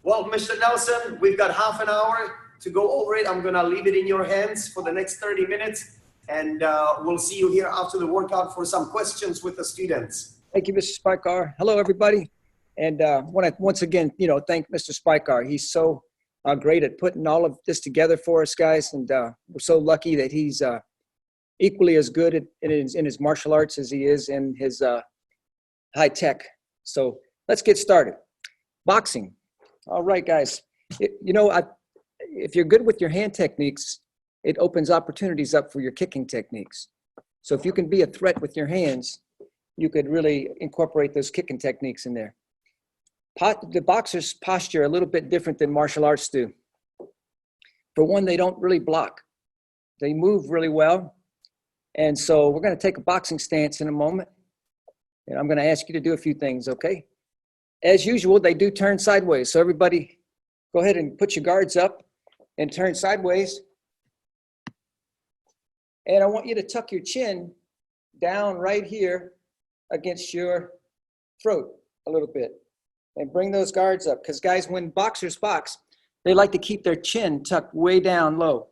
Well, Mr. Nelson, we've got half an hour to go over it. I'm going to leave it in your hands for the next 30 minutes. And we'll see you here after the workout for some questions with the students. Thank you, Mr. Spikar. Hello, everybody. And want to once again, thank Mr. Spikar. He's so great at putting all of this together for us, guys. And we're so lucky that he's equally as good in his martial arts as he is in his high tech. So let's get started. Boxing. All right, guys. If you're good with your hand techniques, it opens opportunities up for your kicking techniques. So if you can be a threat with your hands, you could really incorporate those kicking techniques in there. The boxer's posture a little bit different than martial arts do. For one, they don't really block. They move really well. And so we're going to take a boxing stance in a moment. And I'm going to ask you to do a few things, okay? As usual, they do turn sideways. So everybody, go ahead and put your guards up and turn sideways. And I want you to tuck your chin down right here against your throat a little bit. And bring those guards up. Because, guys, when boxers box, they like to keep their chin tucked way down low.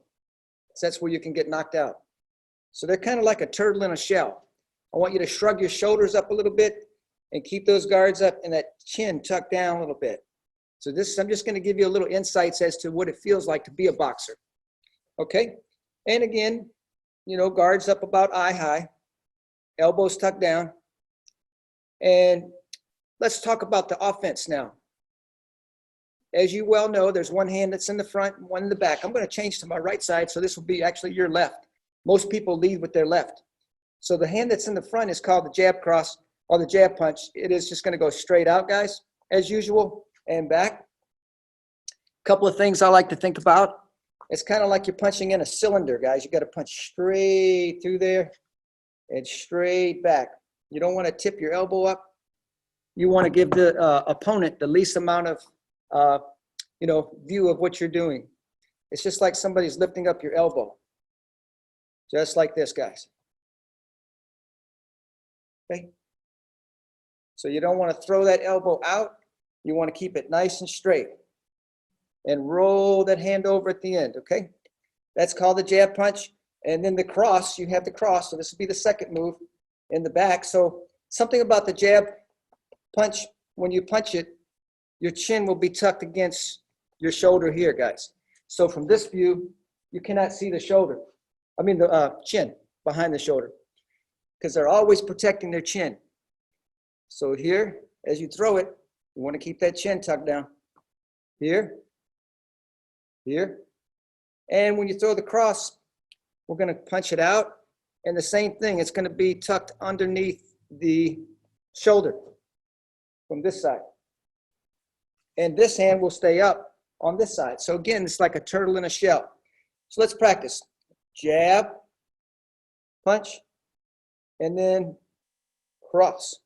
So that's where you can get knocked out. So they're kind of like a turtle in a shell. I want you to shrug your shoulders up a little bit and keep those guards up and that chin tucked down a little bit. So I'm just going to give you a little insights as to what it feels like to be a boxer. Okay? And again, guards up about eye high, elbows tucked down. And let's talk about the offense now. As you well know, there's one hand that's in the front and one in the back. I'm going to change to my right side, so this will be actually your left. Most people lead with their left. So the hand that's in the front is called the jab cross or the jab punch. It is just going to go straight out, guys, as usual, and back. A couple of things I like to think about. It's kind of like you're punching in a cylinder, guys. You got to punch straight through there and straight back. You don't want to tip your elbow up. You want to give the opponent the least amount of, view of what you're doing. It's just like somebody's lifting up your elbow. Just like this, guys. Okay? So you don't want to throw that elbow out. You want to keep it nice and straight. And roll that hand over at the end, okay? That's called the jab punch. And then the cross, you have the cross. So this will be the second move in the back. So something about the jab punch, when you punch it, your chin will be tucked against your shoulder here, guys. So from this view, you cannot see the shoulder. The chin behind the shoulder, because they're always protecting their chin. So here, as you throw it, you want to keep that chin tucked down. Here, here. And when you throw the cross, we're going to punch it out. And the same thing, it's going to be tucked underneath the shoulder from this side. And this hand will stay up on this side. So again, it's like a turtle in a shell. So let's practice. Jab, punch, and then cross.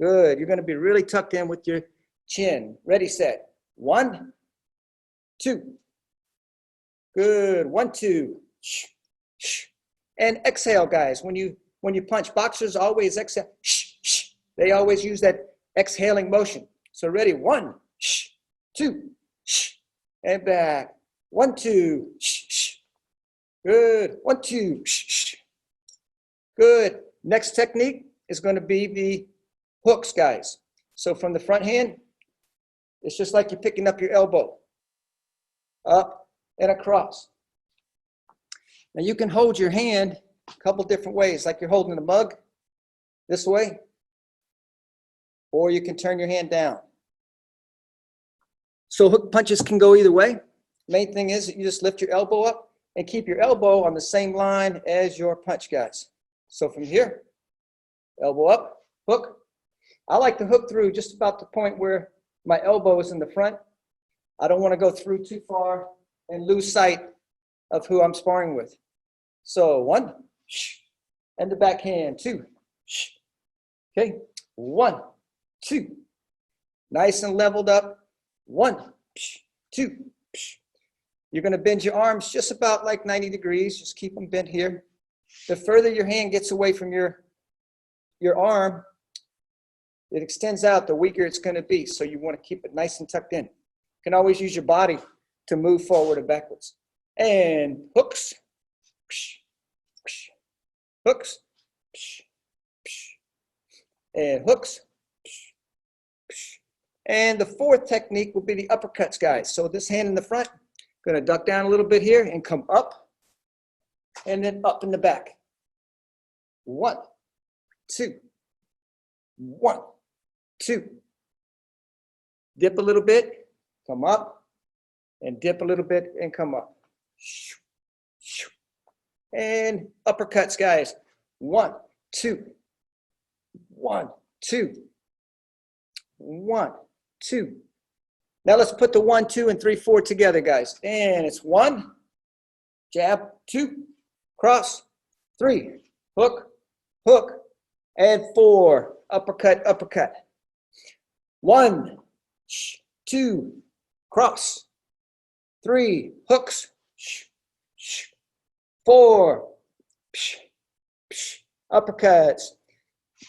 Good. You're going to be really tucked in with your chin. Ready, set. 1, 2. Good. 1, 2. And exhale, guys. When you punch, boxers always exhale. They always use that exhaling motion. So ready. 1, 2, and back. 1, 2. Good. 1, 2. Good. Next technique is going to be the hooks, guys. So from the front hand, it's just like you're picking up your elbow. Up and across. Now you can hold your hand a couple different ways, like you're holding a mug this way, or you can turn your hand down. So hook punches can go either way. Main thing is that you just lift your elbow up and keep your elbow on the same line as your punch, guys. So from here, elbow up, hook. I like to hook through just about the point where my elbow is in the front. I don't want to go through too far and lose sight of who I'm sparring with. So 1, and the backhand, 2. Okay, 1, 2. Nice and leveled up. 1, 2. You're going to bend your arms just about like 90 degrees. Just keep them bent here. The further your hand gets away from your arm, it extends out, the weaker it's going to be. So you want to keep it nice and tucked in. can always use your body to move forward and backwards. And hooks, hooks, and hooks. And the fourth technique will be the uppercuts, guys. So this hand in the front, going to duck down a little bit here and come up, and then up in the back. 1, 2, 1, 2. Dip a little bit, come up, and dip a little bit and come up. And uppercuts, guys. 1, 2, 1, 2, 1, 2. Now let's put the 1, 2, and 3, 4 together, guys. And it's 1, jab, 2, cross, 3, hook, hook, and 4, uppercut, uppercut. 1, 2, cross, 3, hooks, 4, uppercuts.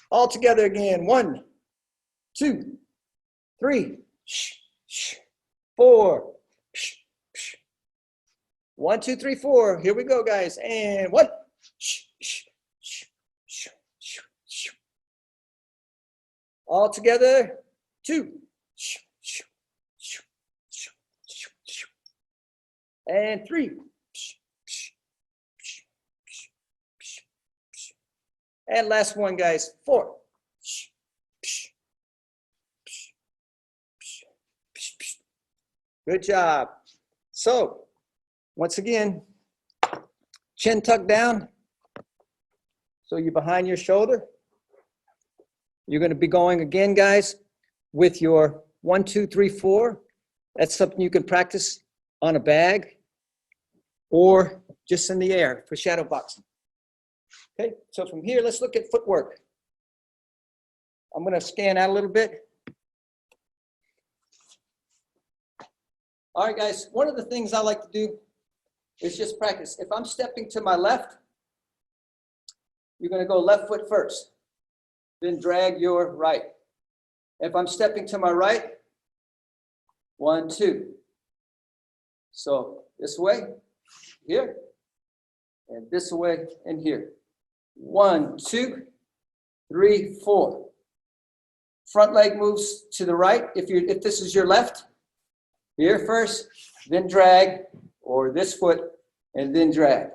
All together again. 1, 2, 3, 4. 1, 2, 3, 4. Here we go, guys. And 1. All together. 2. And 3. And last one, guys. 4. Good job. So, once again, chin tucked down. So you're behind your shoulder. You're going to be going again, guys, with your 1, 2, 3, 4. That's something you can practice on a bag or just in the air for shadow boxing. Okay, so from here, let's look at footwork. I'm going to scan out a little bit. All right, guys, one of the things I like to do is just practice. If I'm stepping to my left, you're going to go left foot first, then drag your right. If I'm stepping to my right, 1, 2. So this way, here, and this way, and here. 1, 2, 3, 4. Front leg moves to the right. If this is your left, here first, then drag, or this foot, and then drag.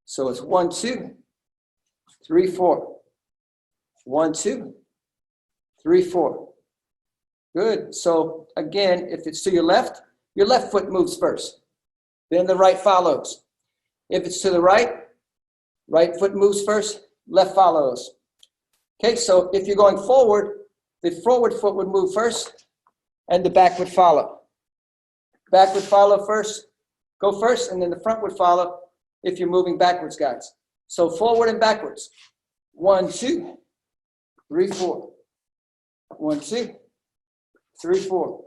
So it's 1, 2, 3, 4. 1, 2, 3, 4. Good. So again, if it's to your left foot moves first. Then the right follows. If it's to the right foot moves first, left follows. Okay, so if you're going forward, the forward foot would move first, and the back would follow. Back would follow first, go first, and then the front would follow if you're moving backwards, guys. So forward and backwards. 1, 2, 3, 4. 1, 2, 3, 4.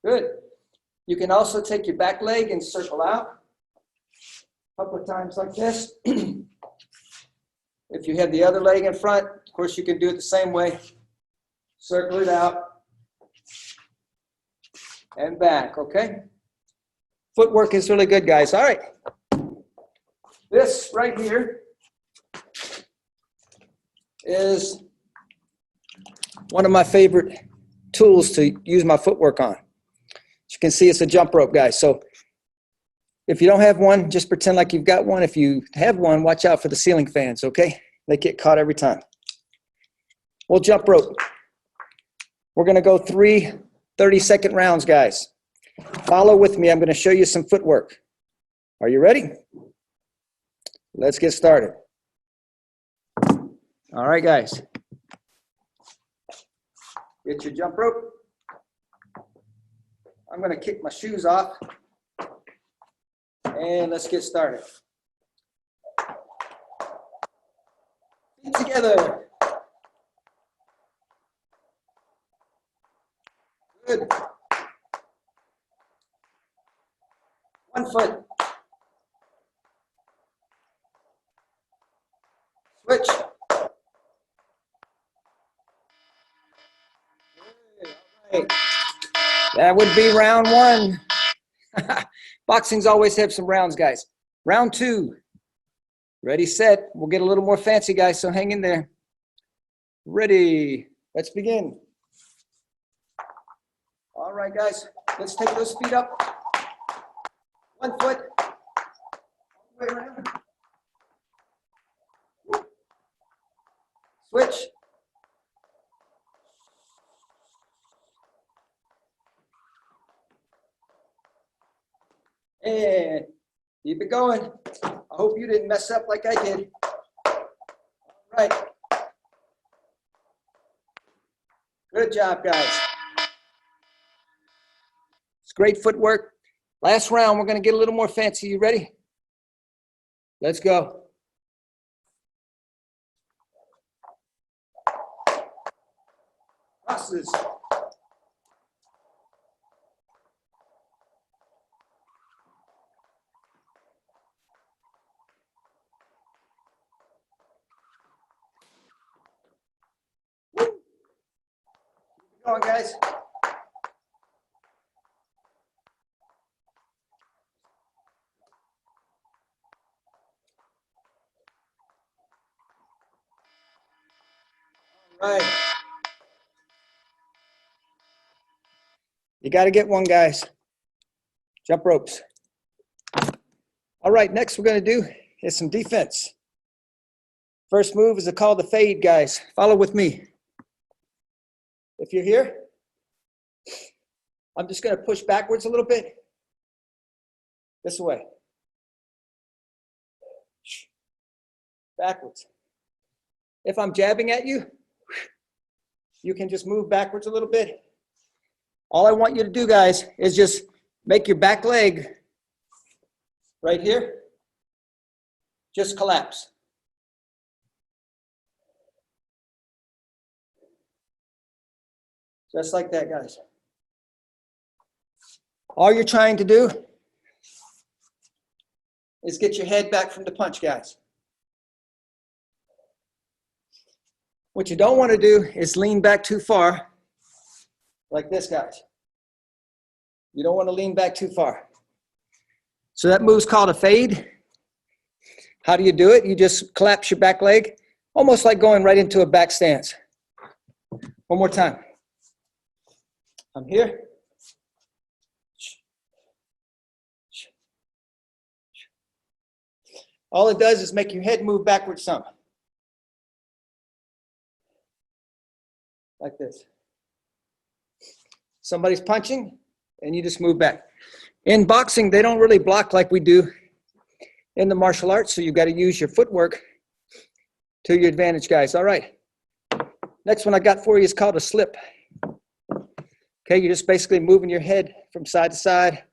Good. You can also take your back leg and circle out a couple of times like this. If you have the other leg in front, of course, you can do it the same way. Circle it out and back, okay? Footwork is really good, guys. All right. This right here is one of my favorite tools to use my footwork on. As you can see, it's a jump rope, guys. So if you don't have one, just pretend like you've got one. If you have one, watch out for the ceiling fans, okay? They get caught every time. We'll jump rope. We're going to go 3 30-second rounds, guys. Follow with me. I'm going to show you some footwork. Are you ready? Let's get started. All right, guys. Get your jump rope. I'm going to kick my shoes off. And let's get started. Feet together. Good. 1 foot. Switch. Right. That would be round one. Boxing's always have some rounds, guys. Round two. Ready, set. We'll get a little more fancy, guys, so hang in there. Ready. Let's begin. All right, guys. Let's take those feet up. 1 foot. All the way around. Switch. And keep it going. I hope you didn't mess up like I did. All right. Good job, guys. It's great footwork. Last round, we're going to get a little more fancy. You ready? Let's go. Crosses. Keep going, guys. All right. You got to get one, guys. Jump ropes. All right, next we're going to do is some defense. First move is called the fade, guys. Follow with me. If you're here, I'm just going to push backwards a little bit. This way. Backwards. If I'm jabbing at you, you can just move backwards a little bit. All I want you to do, guys, is just make your back leg right here just collapse. Just like that, guys. All you're trying to do is get your head back from the punch, guys. What you don't want to do is lean back too far, like this, guys. You don't want to lean back too far. So that move's called a fade. How do you do it? You just collapse your back leg, almost like going right into a back stance. One more time. I'm here. All it does is make your head move backwards some. Like this. Somebody's punching, and you just move back. In boxing, they don't really block like we do in the martial arts, so you've got to use your footwork to your advantage, guys. All right. Next one I got for you is called a slip. Okay, you're just basically moving your head from side to side.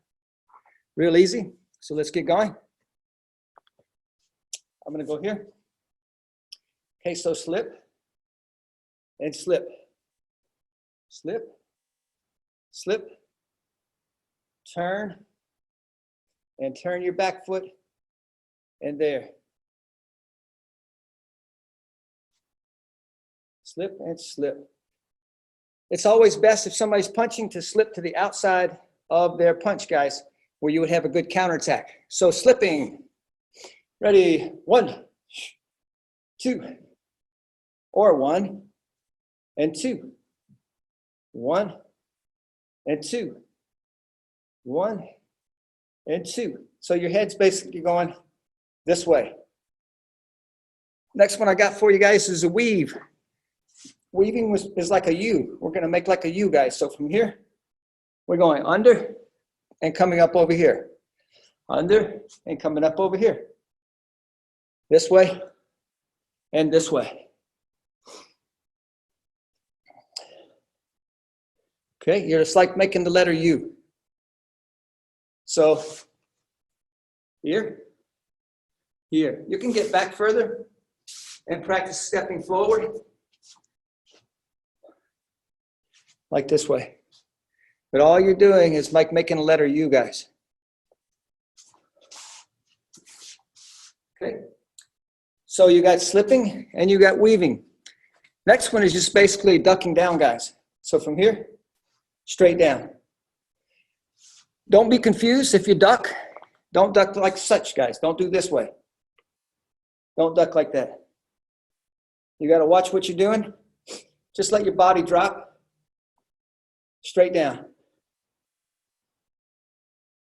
Real easy. So let's get going. I'm going to go here. Okay, so slip and slip. Slip, slip, turn, and turn your back foot, and there. Slip and slip. It's always best if somebody's punching to slip to the outside of their punch, guys, where you would have a good counterattack. So slipping. Ready? 1, 2, or 1 and 2. 1 and 2. 1 and 2. So your head's basically going this way. Next one I got for you guys is a weave. Weaving is like a U. We're going to make like a U, guys. So from here, we're going under and coming up over here. Under and coming up over here. This way and this way. Okay, you're just like making the letter U. So here, here. You can get back further and practice stepping forward like this way. But all you're doing is like making a letter U, guys. Okay. So you got slipping and you got weaving. Next one is just basically ducking down, guys. So from here, straight down. Don't be confused if you duck. Don't duck like such, guys. Don't do this way. Don't duck like that. You got to watch what you're doing. Just let your body drop straight down.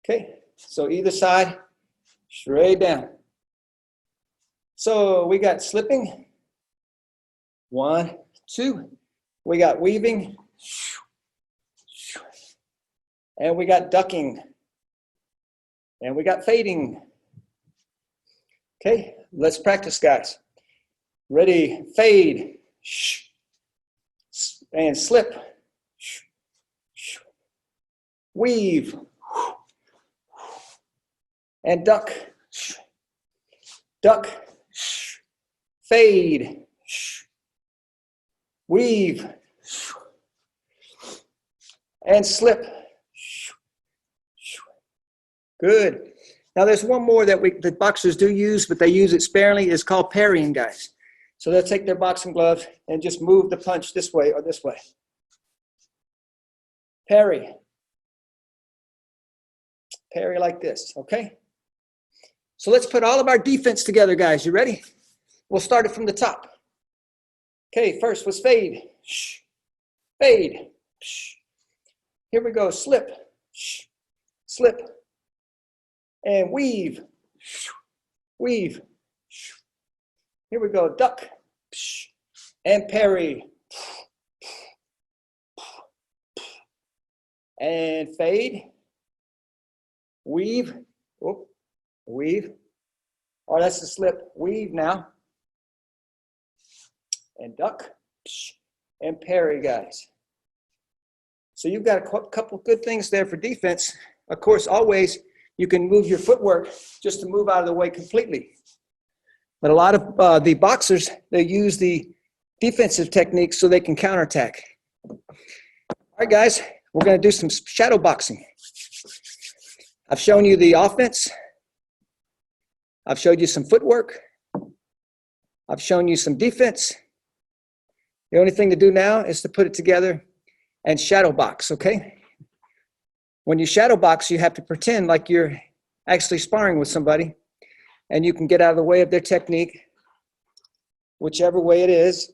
Okay, so either side, straight down. So we got slipping. 1, 2. We got weaving. And we got ducking. And we got fading. Okay, let's practice, guys. Ready, fade. And slip. Weave. And duck. Duck. Fade. Weave. And slip. Good. Now there's one more that the boxers do use, but they use it sparingly. It's called parrying, guys. So they'll take their boxing gloves and just move the punch this way or this way. Parry. Parry like this, okay? So let's put all of our defense together, guys. You ready? We'll start it from the top. Okay, first was fade. Fade. Here we go, slip. Slip. And weave. Weave. Here we go, duck. And parry. And fade. Weave. Oh, weave. Oh, that's the slip. Weave now. And duck. And parry, guys. So you've got a couple good things there for defense. Of course, always you can move your footwork just to move out of the way completely. But a lot of the boxers, they use the defensive techniques so they can counterattack. All right, guys, we're going to do some shadow boxing. I've shown you the offense. I've showed you some footwork. I've shown you some defense. The only thing to do now is to put it together and shadow box, okay? When you shadow box, you have to pretend like you're actually sparring with somebody, and you can get out of the way of their technique, whichever way it is,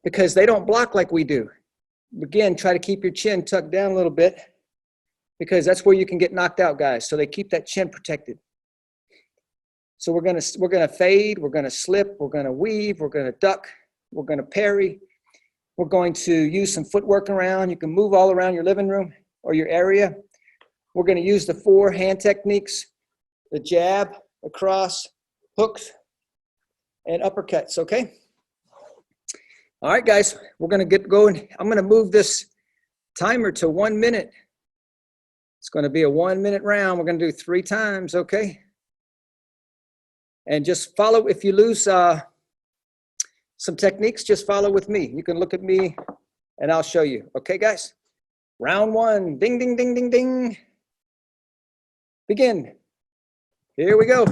because they don't block like we do. Again, try to keep your chin tucked down a little bit, because that's where you can get knocked out, guys. So they keep that chin protected. So we're gonna fade, we're gonna slip, we're gonna weave, we're gonna duck, we're gonna parry. We're going to use some footwork around. You can move all around your living room or your area. We're going to use the 4 hand techniques: the jab, across, hooks, and uppercuts, okay? All right, guys, we're going to get going. I'm going to move this timer to 1 minute. It's going to be a 1 minute round. We're going to do 3 times, okay? And just follow. If you lose some techniques, just follow with me. You can look at me and I'll show you. Okay, guys? Round 1. Ding, ding, ding, ding, ding. Begin. Here we go.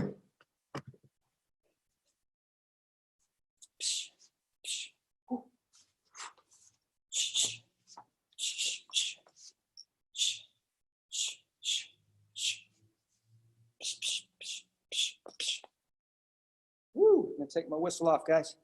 Woo, I'm gonna take my whistle off, guys.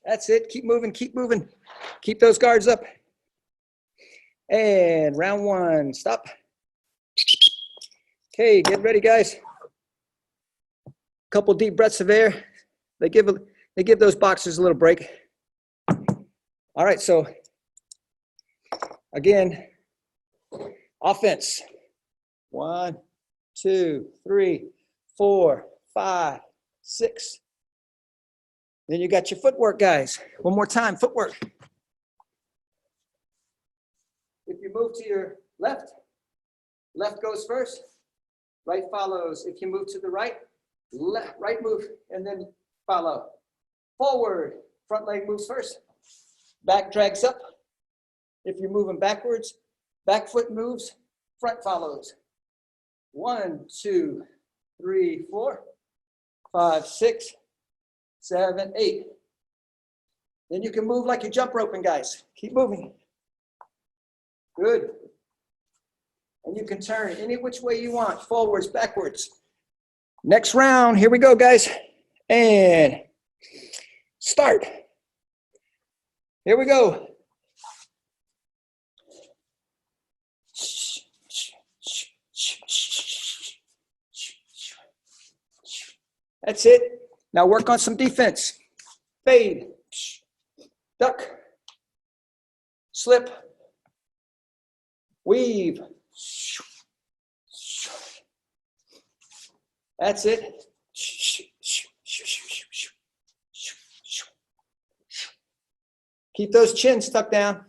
That's it. Keep moving, keep moving. Keep those guards up. And round one, stop. Okay, get ready, guys. Couple deep breaths of air. They give those boxers a little break. All right, so again, offense. 1, 2, 3, 4, 5, 6. Then you got your footwork, guys. One more time, footwork. If you move to your left, left goes first, right follows. If you move to the right, left, right move, and then follow. Forward, front leg moves first. Back drags up. If you're moving backwards, back foot moves, front follows. 1, 2, 3, 4, 5, 6, 7, 8. Then you can move like you're jump roping, guys. Keep moving. Good. And you can turn any which way you want, forwards, backwards. Next round, here we go, guys. And start. Here we go. That's it. Now work on some defense. Fade, duck, slip, weave. That's it. Keep those chins tucked down.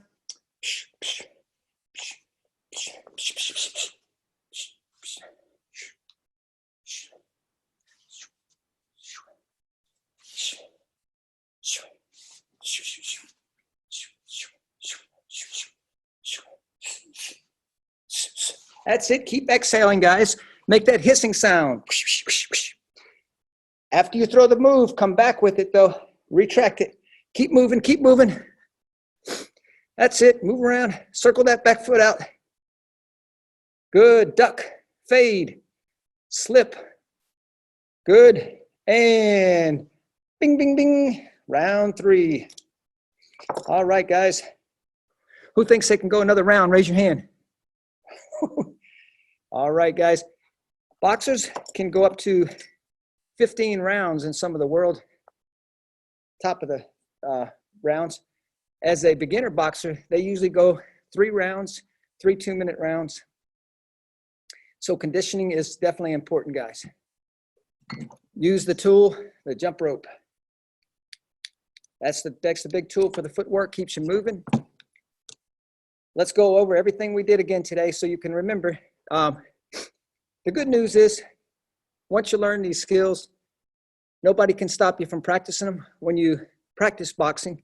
That's it. Keep exhaling, guys. Make that hissing sound. After you throw the move, come back with it, though. Retract it. Keep moving. Keep moving. That's it. Move around. Circle that back foot out. Good. Duck. Fade. Slip. Good. And bing, bing, bing. Round 3. All right, guys. Who thinks they can go another round? Raise your hand. All right, guys. Boxers can go up to 15 rounds in some of the world, top of the rounds. As a beginner boxer, they usually go 3 rounds, 3 2-minute rounds. So conditioning is definitely important, guys. Use the tool, the jump rope. That's the big tool for the footwork, keeps you moving. Let's go over everything we did again today so you can remember. The good news is, once you learn these skills, nobody can stop you from practicing them. When you practice boxing,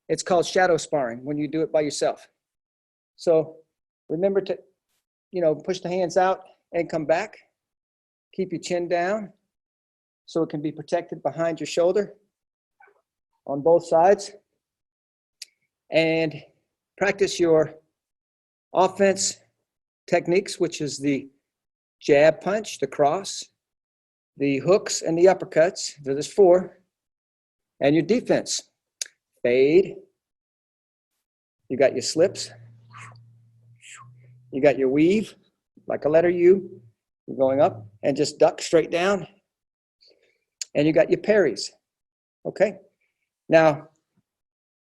it's called shadow sparring, when you do it by yourself. So remember to, push the hands out and come back. Keep your chin down so it can be protected behind your shoulder on both sides. And practice your offense techniques, which is the jab punch, the cross, the hooks, and the uppercuts. There's 4. And your defense. Fade. You got your slips. You got your weave, like a letter U. You're going up and just duck straight down. And you got your parries. Okay? Now,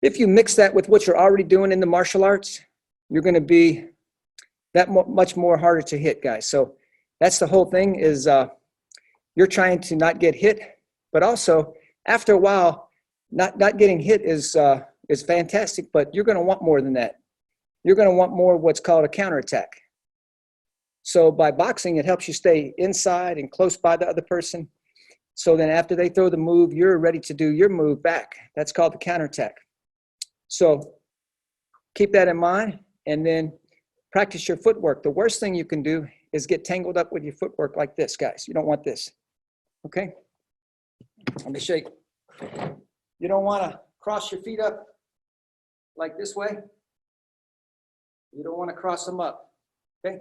if you mix that with what you're already doing in the martial arts, you're going to be that much more harder to hit, guys. So that's the whole thing is you're trying to not get hit, but also after a while, not getting hit is fantastic, but you're going to want more than that. You're going to want more of what's called a counterattack. So by boxing, it helps you stay inside and close by the other person. So then after they throw the move, you're ready to do your move back. That's called the counterattack. So keep that in mind and then practice your footwork. The worst thing you can do is get tangled up with your footwork like this, guys. You don't want this. Okay? Let me show you. You don't want to cross your feet up like this way. You don't want to cross them up. Okay?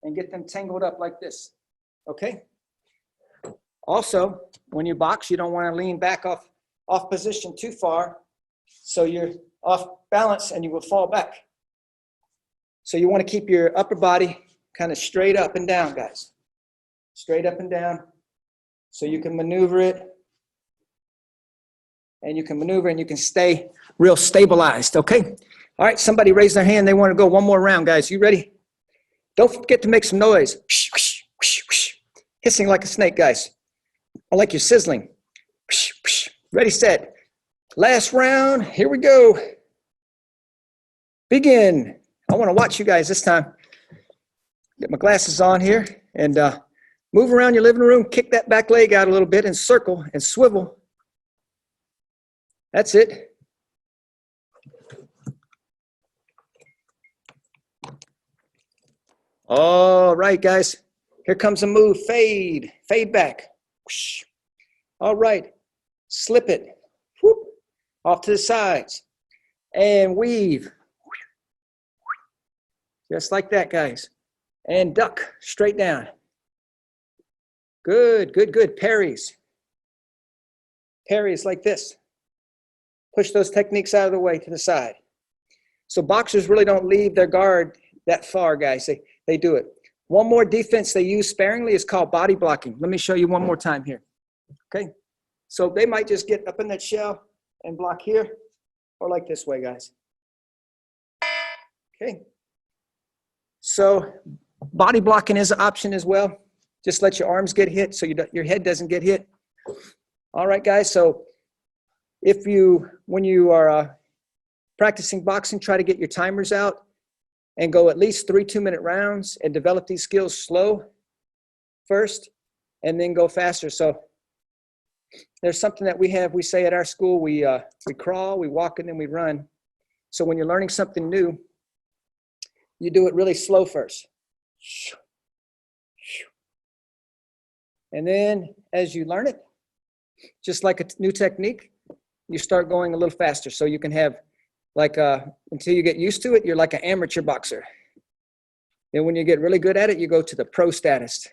And get them tangled up like this. Okay? Also, when you box, you don't want to lean back off off position too far, so you're off balance and you will fall back. So you want to keep your upper body kind of straight up and down, guys. Straight up and down, so you can maneuver it. And you can maneuver and you can stay real stabilized, okay? All right, somebody raised their hand. They want to go one more round, guys. You ready? Don't forget to make some noise. Hissing like a snake, guys. Or like you're sizzling. Ready, set. Last round. Here we go. Begin. I want to watch you guys this time. Get my glasses on here and move around your living room. Kick that back leg out a little bit and circle and swivel. That's it. All right, guys. Here comes a move. Fade. Fade back. All right. Slip it. Whoop. Off to the sides. And weave. Just like that, guys. And duck. Straight down. Good, good, good. Parries. Parries like this. Push those techniques out of the way to the side. So boxers really don't leave their guard that far, guys. They do it. One more defense they use sparingly is called body blocking. Let me show you one more time here. Okay. So they might just get up in that shell and block here or like this way, guys. Okay. So body blocking is an option as well. Just let your arms get hit so your head doesn't get hit. All right, guys. So when you are practicing boxing, try to get your timers out and go at least 3 2-minute rounds and develop these skills slow first and then go faster. So there's something that we say at our school, we crawl, we walk, and then we run. So when you're learning something new, you do it really slow first. And then as you learn it, just like a new technique, you start going a little faster. So you can have until you get used to it, you're like an amateur boxer. And when you get really good at it, you go to the pro status.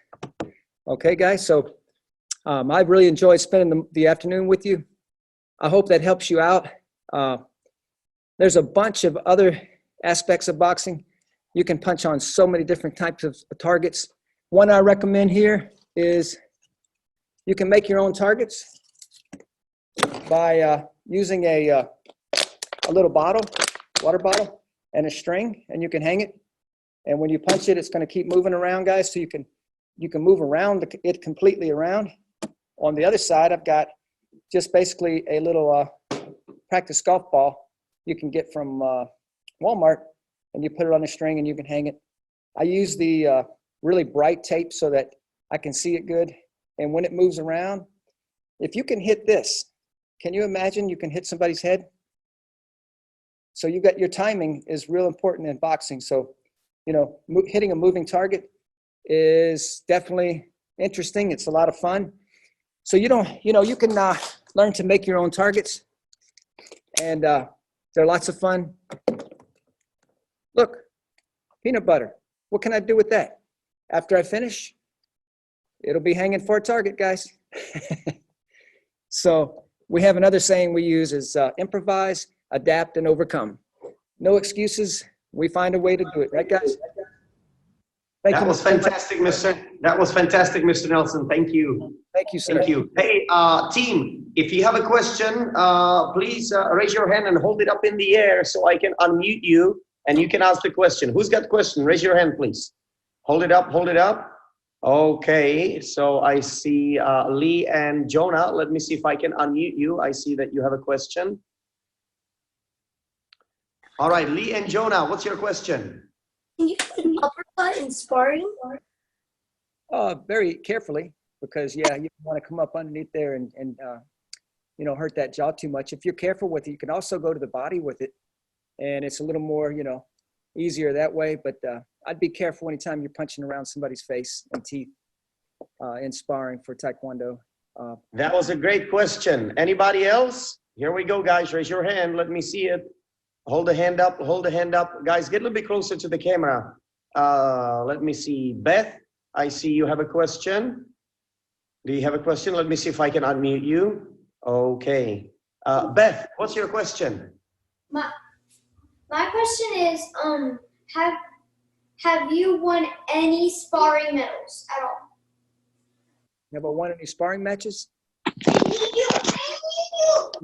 Okay, guys? So I've really enjoyed spending the afternoon with you. I hope that helps you out. There's a bunch of other aspects of boxing. You can punch on so many different types of targets. One I recommend here is you can make your own targets by using a little bottle, water bottle, and a string, and you can hang it. And when you punch it, it's going to keep moving around, guys. So you can move around it completely around. On the other side, I've got just basically a little practice golf ball you can get from Walmart, and you put it on a string and you can hang it. I use the really bright tape so that I can see it good. And when it moves around, if you can hit this, can you imagine you can hit somebody's head? So your timing is real important in boxing. So, hitting a moving target is definitely interesting. It's a lot of fun. So you can learn to make your own targets, and they're lots of fun. Look, peanut butter. What can I do with that? After I finish, it'll be hanging for a target, guys. So we have another saying we use is improvise, adapt, and overcome. No excuses. We find a way to do it. Right, guys? That was fantastic, Mr. Nelson. Thank you. Thank you, sir. Thank you. Hey, team, if you have a question, please raise your hand and hold it up in the air so I can unmute you and you can ask the question. Who's got a question? Raise your hand, please. Hold it up, hold it up. Okay, so I see Lee and Jonah. Let me see if I can unmute you. I see that you have a question. All right, Lee and Jonah, what's your question? Can you do an uppercut in sparring? Very carefully, because you want to come up underneath there and hurt that jaw too much. If you're careful with it, you can also go to the body with it, and it's a little more, easier that way. But I'd be careful anytime you're punching around somebody's face and teeth in sparring for Taekwondo. That was a great question. Anybody else? Here we go, guys. Raise your hand. Let me see it. Hold the hand up. Hold the hand up. Guys, get a little bit closer to the camera. Let me see. Beth, I see you have a question. Do you have a question? Let me see if I can unmute you. Okay. Beth, what's your question? My question is, have you won any sparring medals at all? Never won any sparring matches? Is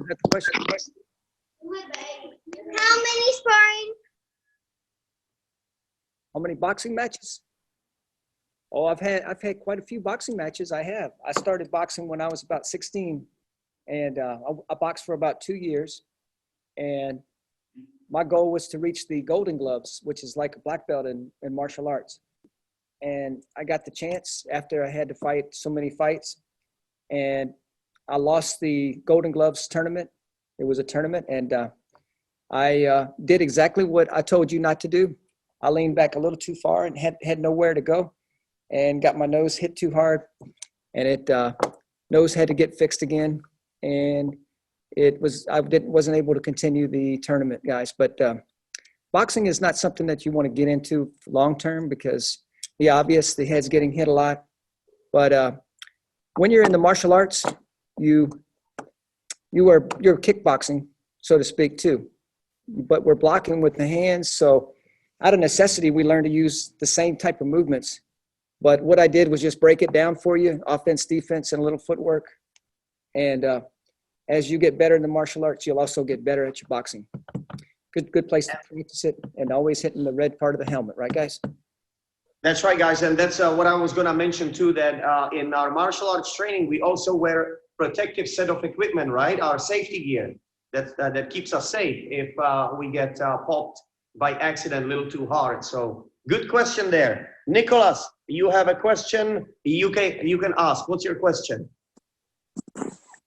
that the question? How many sparring? How many boxing matches? Oh, I've had quite a few boxing matches. I started boxing when I was about 16, and I boxed for about 2 years. And my goal was to reach the Golden Gloves, which is like a black belt in martial arts. And I got the chance after I had to fight so many fights, and I lost the Golden Gloves tournament. It was a tournament, and I did exactly what I told you not to do. I leaned back a little too far and had nowhere to go, and got my nose hit too hard, and nose had to get fixed again, and I wasn't able to continue the tournament, guys. But boxing is not something that you want to get into long term, because the obvious, the head's getting hit a lot. But when you're in the martial arts, you're kickboxing, so to speak, too. But we're blocking with the hands, so out of necessity, we learn to use the same type of movements. But what I did was just break it down for you: offense, defense, and a little footwork. And as you get better in the martial arts, you'll also get better at your boxing. Good place to practice it, and always hitting the red part of the helmet, right, guys? That's right, guys. And that's what I was going to mention too, that in our martial arts training, we also wear protective set of equipment, right? Our safety gear that keeps us safe if we get popped by accident a little too hard. So good question there. Nicholas, you have a question. You can ask. What's your question?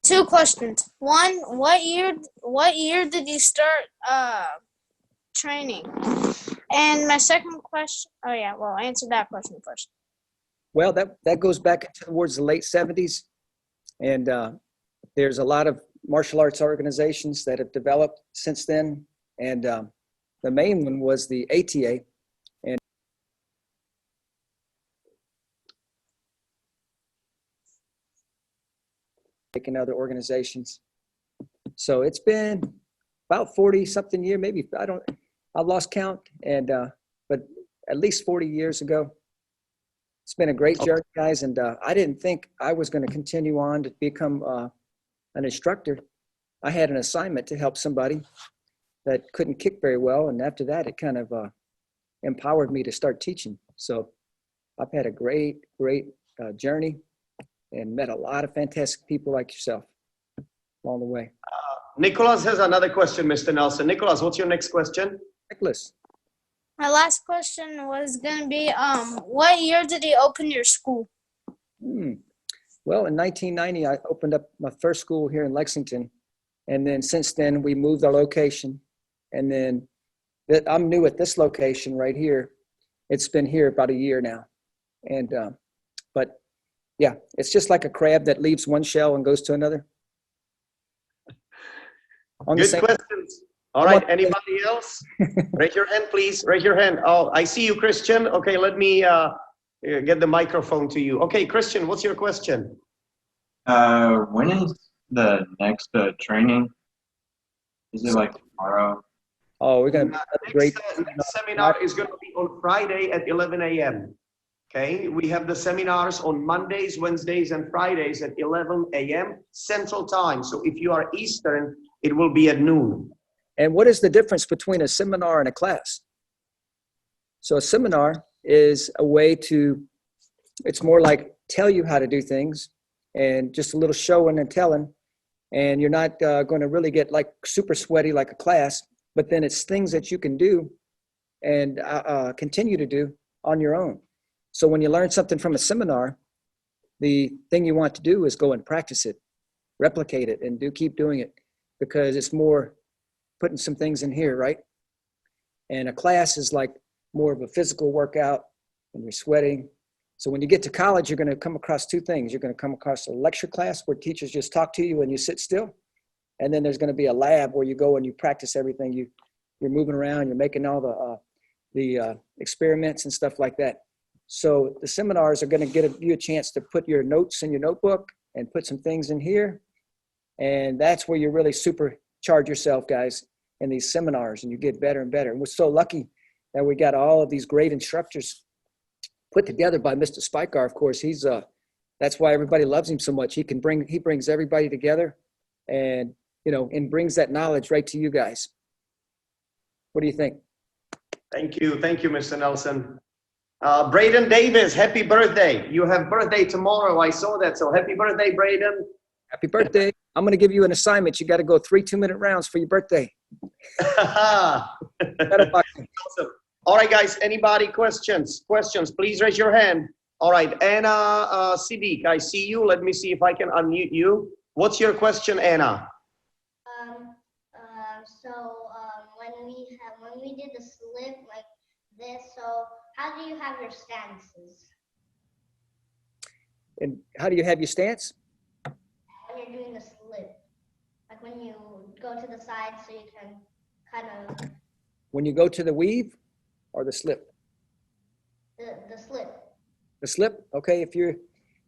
2 questions. One, what year did you start training? And my second question, answer that question first. Well, that goes back towards the late 70s. And there's a lot of martial arts organizations that have developed since then. And the main one was the ATA. And taking other organizations. So it's been about 40 something year, maybe, I've lost count, and but at least 40 years ago. It's been a great journey, guys, and I didn't think I was going to continue on to become an instructor. I had an assignment to help somebody that couldn't kick very well, and after that, it kind of empowered me to start teaching. So I've had a great journey and met a lot of fantastic people like yourself along the way. Nicholas has another question, Mr. Nelson. Nicholas, what's your next question? Nicholas. My last question was going to be, what year did you open your school? Well, in 1990, I opened up my first school here in Lexington. And then since then, we moved our location. And then I'm new at this location right here. It's been here about a year now. And, but yeah, it's just like a crab that leaves one shell and goes to another. Good questions. All right, anybody else? Raise your hand, please. Raise your hand. Oh, I see you, Christian. Okay, let me get the microphone to you. Okay, Christian, what's your question? When is the next training? Is it like tomorrow? Oh, we're going to next seminar is going to be on Friday at 11 a.m. Okay, we have the seminars on Mondays, Wednesdays, and Fridays at 11 a.m. Central Time. So if you are Eastern, it will be at noon. And what is the difference between a seminar and a class? So a seminar is a way to, it's more like tell you how to do things and just a little showing and telling. And you're not going to really get like super sweaty like a class, but then it's things that you can do and continue to do on your own. So when you learn something from a seminar, the thing you want to do is go and practice it, replicate it, and keep doing it, because it's more putting some things in here, right? And a class is like more of a physical workout, and you're sweating. So when you get to college, you're going to come across 2 things. You're going to come across a lecture class where teachers just talk to you and you sit still. And then there's going to be a lab where you go and you practice everything. You're moving around, you're making all the experiments and stuff like that. So the seminars are going to give you a chance to put your notes in your notebook and put some things in here. And that's where you really supercharge yourself, guys, in these seminars, and you get better and better. And we're so lucky that we got all of these great instructors put together by Mr. Spikar. Of course, he's that's why everybody loves him so much. He brings everybody together, and and brings that knowledge right to you guys. What do you think? Thank you, Mr. Nelson. Braden Davis, happy birthday! You have birthday tomorrow. I saw that. So happy birthday, Braden. Happy birthday. I'm going to give you an assignment. You got to go 3 2-minute rounds for your birthday. Awesome. All right, guys. Anybody questions? Please raise your hand. All right, Anna Siddiq, I see you. Let me see if I can unmute you. What's your question, Anna? When we did the slip like this, so how do you have your stances? And how do you have your stance? When you're doing the slip, like when you go to the side, so you can kind of. When you go to the weave or the slip? The slip. The slip. Okay, if you're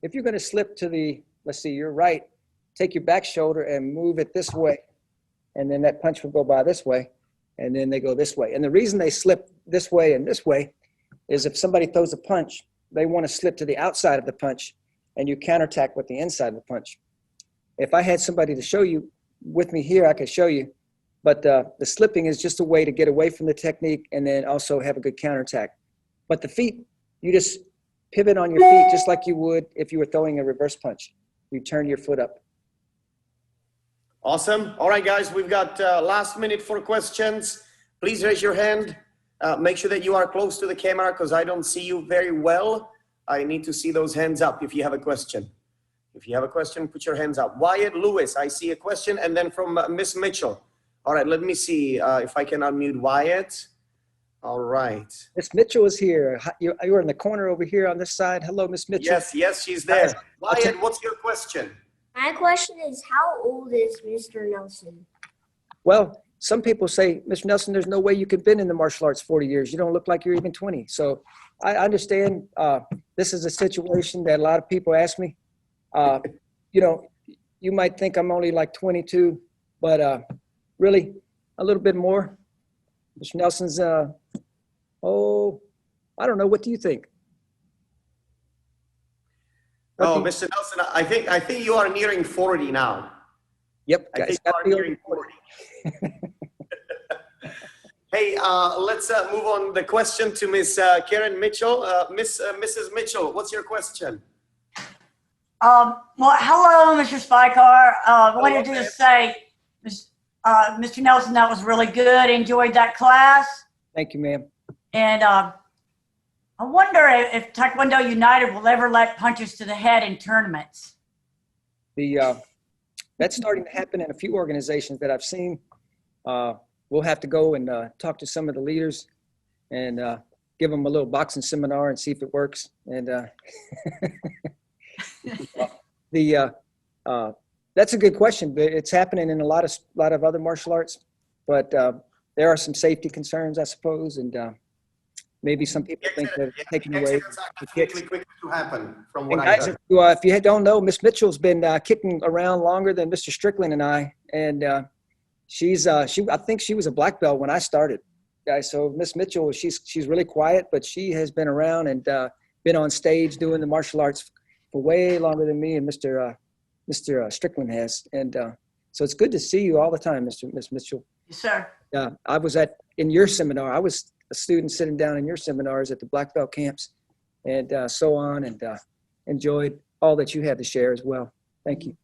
going to slip to the, let's see, you're right. Take your back shoulder and move it this way, and then that punch will go by this way, and then they go this way. And the reason they slip this way and this way is if somebody throws a punch, they want to slip to the outside of the punch, and you counterattack with the inside of the punch. If I had somebody to show you with me here, I could show you. But the slipping is just a way to get away from the technique and then also have a good counterattack. But the feet, you just pivot on your feet just like you would if you were throwing a reverse punch. You turn your foot up. Awesome. All right, guys, we've got last minute for questions. Please raise your hand. Make sure that you are close to the camera because I don't see you very well. I need to see those hands up if you have a question. If you have a question, put your hands up. Wyatt Lewis, I see a question, and then from Miss Mitchell. All right, let me see if I can unmute Wyatt. All right. Miss Mitchell is here. You're in the corner over here on this side. Hello, Miss Mitchell. Yes, she's there. Wyatt, what's your question? My question is, how old is Mr. Nelson? Well, some people say, Mr. Nelson, there's no way you could have been in the martial arts 40 years. You don't look like you're even 20. So I understand this is a situation that a lot of people ask me. You might think I'm only like 22, but really a little bit more. Mr. Nelson's, I don't know. What do you think? Mr. Nelson, I think you are nearing 40 now. Yep. I think you are nearing 40. Hey, let's move on the question to Miss Karen Mitchell. Mrs. Mitchell, what's your question? Well, hello, Mr. Spikar. I wanted to just say, Mr. Nelson, that was really good. Enjoyed that class. Thank you, ma'am. And I wonder if Taekwondo United will ever let punches to the head in tournaments. That's starting to happen in a few organizations that I've seen. We'll have to go and talk to some of the leaders and give them a little boxing seminar and see if it works. And that's a good question. It's happening in a lot of other martial arts, but there are some safety concerns, I suppose, and maybe some people think they're taking away the kicks. Quick to happen from what I heard. If you don't know, Miss Mitchell's been kicking around longer than Mr. Strickland and I, and I think she was a black belt when I started, guys. So Miss Mitchell, she's really quiet, but she has been around and been on stage doing the martial arts for way longer than me and Mr. Strickland has, and so it's good to see you all the time, Miss Mitchell. Yes, sir. I was in your seminar. I was a student sitting down in your seminars at the black belt camps, and so on, and enjoyed all that you had to share as well. Thank you.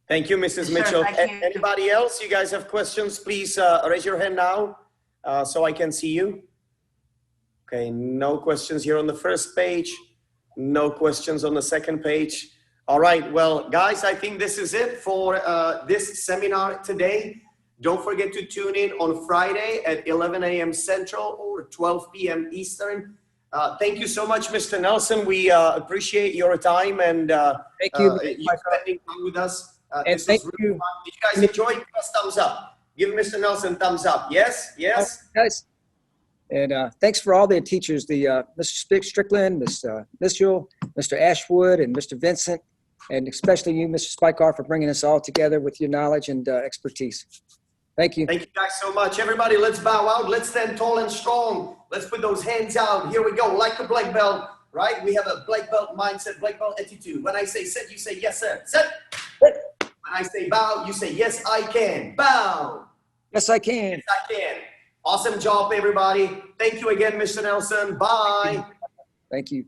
Thank you, Mrs. Yes, Mitchell. sir, thank you. Anybody else? You guys have questions? Please raise your hand now so I can see you. Okay, no questions here on the first page. No questions on the second page. All right, well, guys, I think this is it for this seminar today. Don't forget to tune in on Friday at 11 a.m. Central or 12 p.m. Eastern. Thank you so much, Mr. Nelson. We appreciate your time and Thank you. you spending time with us. And this thank was really you. fun. Did you guys enjoy? Give us thumbs up. Give Mr. Nelson thumbs up. Yes, yes. Guys. And thanks for all the teachers, Mr. Strickland, Miss Mitchell, Mr. Ashwood, and Mr. Vincent. And especially you, Mr. Spikar, for bringing us all together with your knowledge and expertise. Thank you. Thank you guys so much. Everybody, let's bow out. Let's stand tall and strong. Let's put those hands out. Here we go. Like a black belt, right? We have a black belt mindset, black belt attitude. When I say sit, you say yes, sir. Sit. When I say bow, you say yes, I can. Bow. Yes, I can. Yes, I can. Awesome job, everybody. Thank you again, Mr. Nelson. Bye. Thank you.